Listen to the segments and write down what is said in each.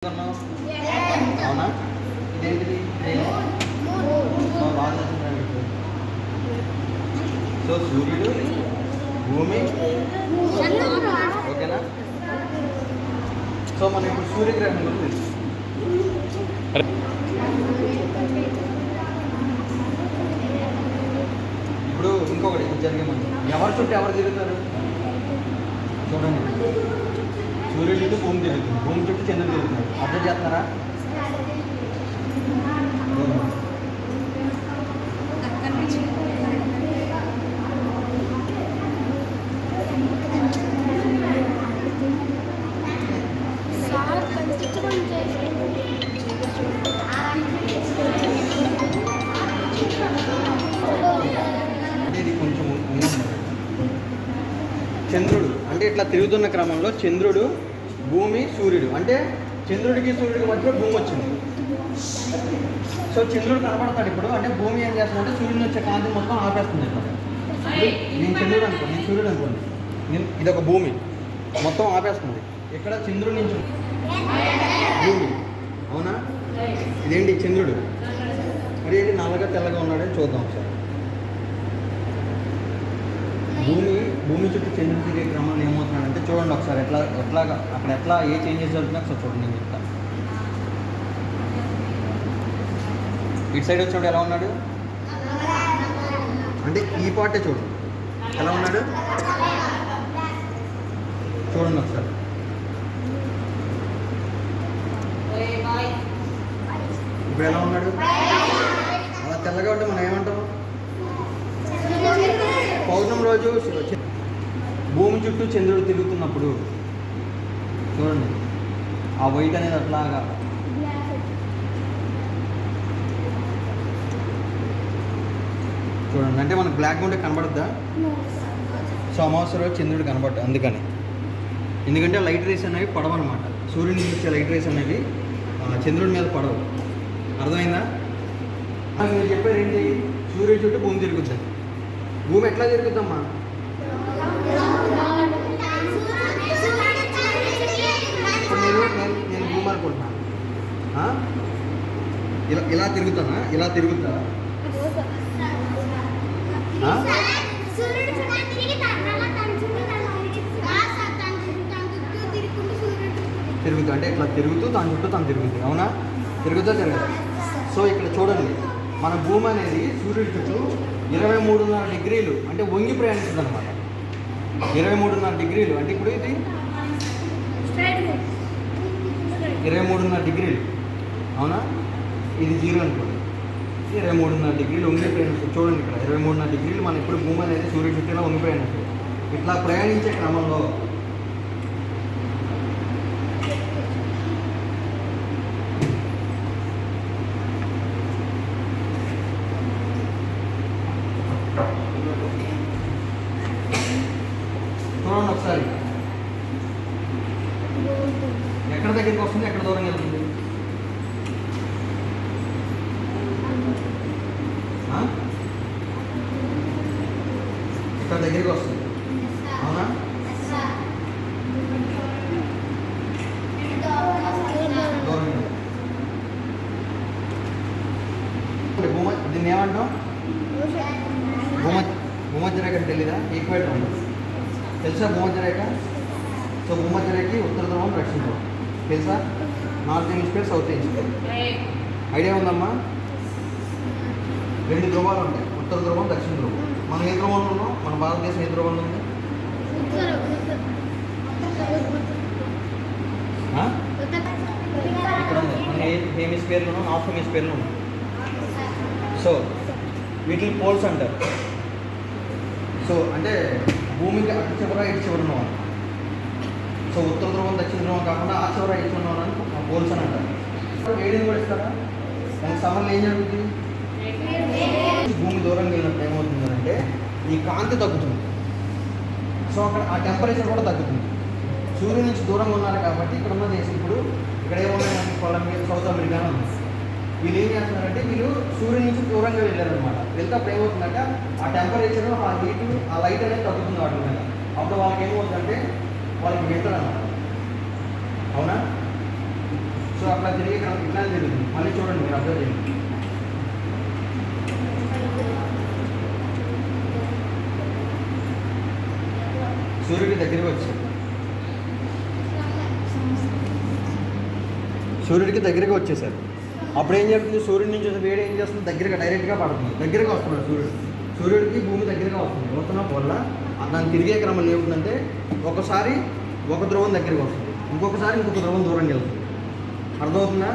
అవునా? ఇదేంటిది? బాగా సో సూర్యుడు, భూమి, ఓకేనా? సో మనం ఇప్పుడు సూర్యగ్రహణం గురించి ఇప్పుడు ఇంకొకటి జరిగే ముందు ఎవరి చుట్టూ ఎవరు తిరుగుతారు చూడండి. సూర్యుడు చుట్టూ భూమి తిరుగుతుంది, భూమి చుట్టూ చంద్రుడు తిరుగుతున్నాడు. అర్థం చేస్తున్నారా? ఇది కొంచెం చంద్రుడు అంటే ఇట్లా తిరుగుతున్న క్రమంలో చంద్రుడు, భూమి, సూర్యుడు అంటే చంద్రుడికి సూర్యుడికి మధ్య భూమి వచ్చింది. సో చంద్రుడు కనబడతాడు ఇప్పుడు. అంటే భూమి ఏం చేస్తుందంటే సూర్యుని వచ్చే కాంతి మొత్తం ఆపేస్తుంది. నేను చంద్రుడు అనుకోండి, నేను సూర్యుడు అనుకోండి, నేను ఇదొక భూమి మొత్తం ఆపేస్తుంది. ఇక్కడ చంద్రుడి నుంచి భూమి, అవునా? ఇదేంటి చంద్రుడు, మరి ఏంటి నల్లగా తెల్లగా ఉన్నాడని చూద్దాం ఒకసారి. భూమి చుట్టూ చంద్రుడు తిరిగే క్రమంలో ఏమవుతున్నాడంటే చూడండి ఒకసారి. ఎట్లాగా అక్కడ ఏ చేంజెస్ జరుగుతున్నా ఒకసారి చూడండి. నేను చెప్తా. ఇటు సైడ్ వచ్చినప్పుడు ఎలా ఉన్నాడు అంటే ఈ పార్టే చూడు ఎలా ఉన్నాడు చూడండి ఒకసారి. ఇప్పుడు ఎలా ఉన్నాడు? అలా తెల్లగా ఉంటే మనం ఏమంటాం? పౌర్ణమి రోజు భూమి చుట్టూ చంద్రుడు తిరుగుతున్నప్పుడు చూడండి ఆ వైట్ అనేది అట్లాగా చూడండి. అంటే మనకు బ్లాక్గా ఉంటే కనబడద్దా? సో అమావాస్య రోజు చంద్రుడు కనబడ్డా ఎందుకంటే లైట్ రేస్ అనేవి పడవన్నమాట. సూర్యుని నుంచి వచ్చే లైట్ రేస్ అనేవి చంద్రుడి మీద పడవు. అర్థమైందా? మీరు చెప్పారు ఏంటి? సూర్యుడి చుట్టూ భూమి తిరుగుతుంది. భూమి ఎట్లా తిరుగుద్దమ్మా? ఇప్పుడు నేను భూమి అనుకుంటున్నాను. ఇలా తిరుగుతానా? ఇలా తిరుగుతా తిరుగుతా అంటే ఇట్లా తిరుగుతూ దాని చుట్టూ తను తిరుగుతుంది. అవునా? తిరుగుతా. సో ఇక్కడ చూడండి, మన భూమి అనేది సూర్యుడి చుట్టూ 23.5 డిగ్రీలు అంటే వంగి ప్రయాణిస్తుంది అనమాట. 23.5 డిగ్రీలు అంటే ఇప్పుడు ఇది 23.5 డిగ్రీలు, అవునా? ఇది 0 అనుకోండి. 23.5 డిగ్రీలు వంగి ప్రయాణిస్తుంది. చూడండి ఇక్కడ 23.5 డిగ్రీలు మన ఇప్పుడు భూమి అనేది సూర్యుడి చుట్టూ వంగి ప్రయాణిస్తుంది. ఇట్లా ప్రయాణించే క్రమంలో చూడండి ఒకసారి ఎక్కడ దగ్గరికి వస్తుంది, ఎక్కడ దూరంగా వెళ్తుంది? ఇక్కడ దగ్గరికి వస్తుంది, అవునా? దూరంగా దీన్ని ఏమంటాం? భూమధ్యరేఖ తెలీదా? ఈక్వేటర్ ఉంది తెలుసా? భూమధ్యరేఖ. సో భూమధ్యరేఖకి ఉత్తర ధ్రువం, దక్షిణ ధ్రువం తెలుసా? North hemisphere, south hemisphere idea ఉందమ్మా? 2 ధ్రువాలు ఉంటాయి, ఉత్తర ధ్రువం, దక్షిణ ధ్రువం. మనం ఏ ధ్రువంలో ఉన్నాం? మన భారతదేశం ఏ ధ్రువంలో ఉంది? ఇక్కడ ఉంది. మన ఏ హెమిస్ఫియర్లో ఉన్నాం? నార్త్ హెమిస్ఫియర్లో ఉన్నాం. సో వీటిని పోల్స్ అంటారు. సో అంటే భూమికి అటు చివర ఇటు చివర ఉన్నవాళ్ళు. సో ఉత్తర ధ్రువం, దక్షిణ ధ్రువం కాకుండా ఆ చివర ఇటు ఉన్నవాళ్ళని పోల్స్ అని అంటారు. వేడిని కూడా ఇస్తారా? మన సమ్మర్లో ఏం జరుగుతుంది? భూమి దూరంగా వెళ్ళినప్పుడు ఏమవుతుందంటే ఈ కాంతి తగ్గుతుంది. సో అక్కడ ఆ టెంపరేచర్ కూడా తగ్గుతుంది. సూర్యుడి నుంచి దూరంగా ఉన్నారు కాబట్టి ఇక్కడ ఉన్న దేశం ఇప్పుడు ఇక్కడ ఏమున్నాయి? కొలంబియా, సౌత్ అమెరికా ఉంది. వీళ్ళు ఏం చేస్తున్నారంటే వీళ్ళు సూర్యుడి నుంచి దూరంగా వెళ్ళారనమాట. వెళ్తే అప్పుడు ఏమవుతుందంటే ఆ టెంపరేచర్, ఆ హీటు, ఆ లైట్ అనేది తగ్గుతుంది వాటి మీద. అప్పుడు వాళ్ళకి ఏమవుతుందంటే వాళ్ళకి వింటర్ అన్నమాట. అవునా? సో అట్లా తిరిగి ఇట్లా తిరుగుతుంది. మళ్ళీ చూడండి, మీరు అబ్జర్వ్ చేయండి. సూర్యుడి దగ్గరికి వచ్చాడు. సూర్యుడికి దగ్గరగా వచ్చేసారు. అప్పుడు ఏం జరుగుతుంది? సూర్యుడి నుంచి వేడి ఏం చేస్తుంది? దగ్గరగా డైరెక్ట్గా పడుతుంది. దగ్గరగా వస్తున్నాడు సూర్యుడు. సూర్యుడికి భూమి దగ్గరగా వస్తుంది. వస్తున్న వల్ల దాన్ని తిరిగే క్రమం ఏముందంటే ఒకసారి ఒక ధ్రువం దగ్గరికి వస్తుంది, ఇంకొకసారి ఇంకొక ధ్రువం దూరంగా వెళ్తుంది. అర్థమవుతుందా?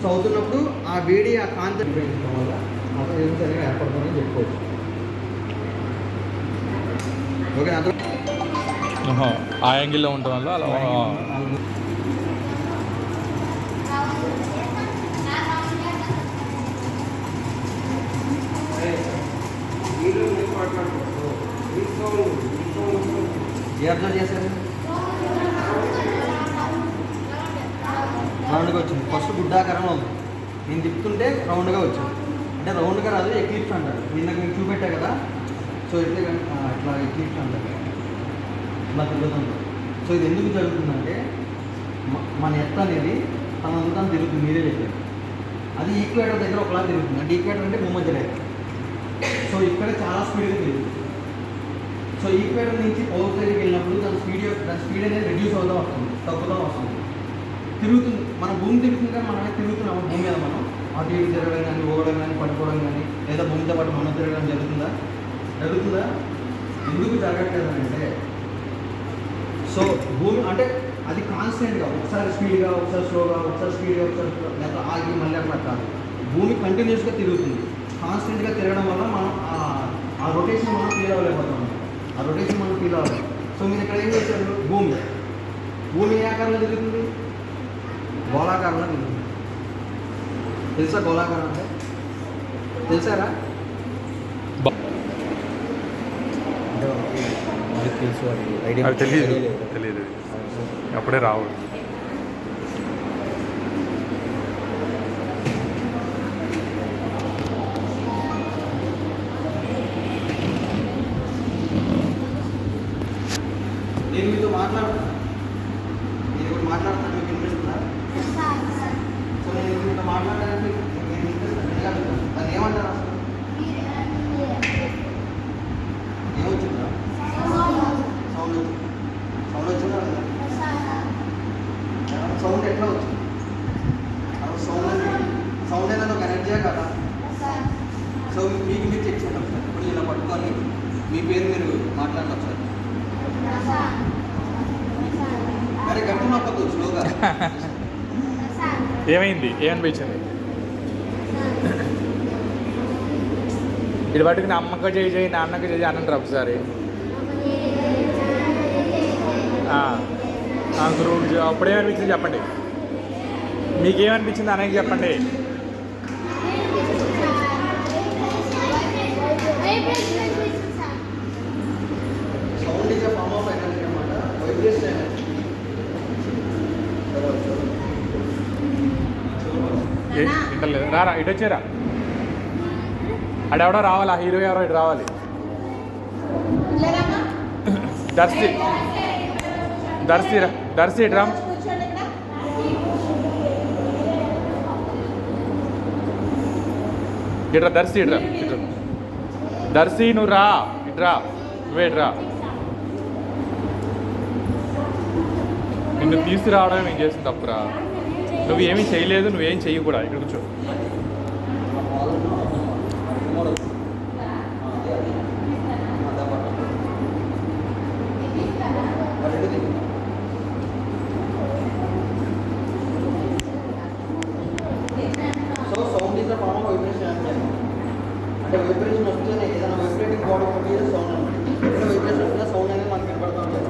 సో అవుతున్నప్పుడు ఆ వేడి ఆ కాంతి ఉపయోగించడం వల్ల అసలు ఏం సరిగా ఏర్పడుతుందని చెప్పుకోవచ్చు. ఓకే, అర్థం. ఆ యాంగిల్లో ఉండటం వల్ల అలా అబ్జర్వ్ చేశారు. రౌండ్గా వచ్చింది. ఫస్ట్ గుడ్డాకారంలో ఉంది. నేను తిప్పుతుంటే రౌండ్గా వచ్చింది. అంటే రౌండ్గా రాదు, ఎక్లిప్స్ అంటారు. ఇందాక మీకు చూపెట్టా కదా. సో ఇట్లా ఇట్లా ఎక్లిప్స్ అంటారు, ఇలా తిరుగుతుంది. సో ఇది ఎందుకు జరుగుతుందంటే మన ఎత్త అనేది తనంతా తిరుగుతుంది. మీరే చెప్పారు. అది ఈక్వేటర్ దగ్గర ఒకలా తిరుగుతుంది. అంటే ఈక్వేటర్ అంటే భూమధ్య రేఖ. సో ఇక్కడ చాలా స్పీడ్గా తిరుగుతుంది. సో ఈక్వేటర్ నుంచి పౌర్ దగ్గరికి వెళ్ళినప్పుడు దాని స్పీడ్ అనేది రెడ్యూస్ అవుతూ వస్తుంది, తగ్గుతూ వస్తుంది, తిరుగుతుంది. మన భూమి తిరుగుతుంది కానీ మనమే తిరుగుతున్నాము భూమి మీద. మనం అటు ఇటు తిరగడం కానీ, ఊగడం కానీ, పట్టుకోవడం కానీ, లేదా భూమితో పాటు మనం తిరగడం జరుగుతుందా? ఎందుకు జరగట్లేదు అంటే సో భూమి అంటే అది కాన్స్టెంట్గా ఒకసారి స్పీడ్గా, ఒకసారి స్లోగా, ఒకసారి స్పీడ్గా, ఒకసారి లేదా ఆగి మళ్ళీ అట్లా కాదు. భూమి కంటిన్యూస్గా తిరుగుతుంది. కాన్స్టెంట్గా తిరగడం వల్ల మనం ఆ రొటేషన్ మనం ఫీల్ అవ్వలేకపోతాం. ఆ రొటేషన్ మనం ఫీల్ అవ్వాలి. సో మీరు ఇక్కడ ఏం చేశారు? భూమి ఏ ఆకారంలో తిరుగుతుంది? గోళాకారంలో తిరుగుతుంది. తెలుసా గోళాకారం అంటే? తెలుసారా? తెలుసు, ఐడియా తెలియదు. అప్పుడే రావద్దు. నేను మీతో మాట్లాడుతున్నాను, మీకు వినిపిస్తుందా? సో నేను మీతో మాట్లాడడానికి మీకు వినిపిస్తాను. దాన్ని ఏమంటారు అసలు? ఏమొచ్చిందా? సౌండ్ వచ్చిందా? సౌండ్ ఎట్లా వచ్చింది? సౌండ్ అనేది ఒక ఎనర్జీయే కదా. సో మీకు మీరు చెక్ చేయండి ఒకసారి. ఇప్పుడు ఇలా పట్టుకొని మీ పేరు మీరు మాట్లాడండి ఒకసారి. అరే గట్టి నొక్కదు, స్లోగా. ఏమనిపించింది? ఇటు పట్టుకుని అమ్మకు చేయి, నాన్నకు చేయి అనంటారు ఒకసారి. గురువు అప్పుడేమనిపించింది చెప్పండి. మీకేమనిపించింది అనేది చెప్పండి. Sound is a form of energy అన్నమాట, వైబ్రేషన్ ఎనర్జీ. ఇంటలేదు. రారా, ఇటు వచ్చారా? అడెవడో రావాలి, ఆ హీరో ఎవరో ఇటు రావాలి. దర్శి ఇటు రా. ఇట్రా దర్శి, ఇట్రా. దర్శి నువ్వు రా, ఇట్రా. నువ్వే ఇట్రా. నిన్ను తీసుకురావడమే నేను చేసిన తప్పురా. నువ్వేమీ చేయలేదు, నువ్వేం చెయ్యి కూడా. ఇక్కడ కూర్చో. So sound is the form of vibration energy. అంటే వైబ్రేషన్ వస్తేనే ఏదైనా వైబ్రేటింగ్ బాడీ ఒకటి సౌండ్ అనమాట. ఎక్కడ వైబ్రేషన్ వస్తుందో సౌండ్ అనేది మనకు కనపడుతూ ఉంటుంది.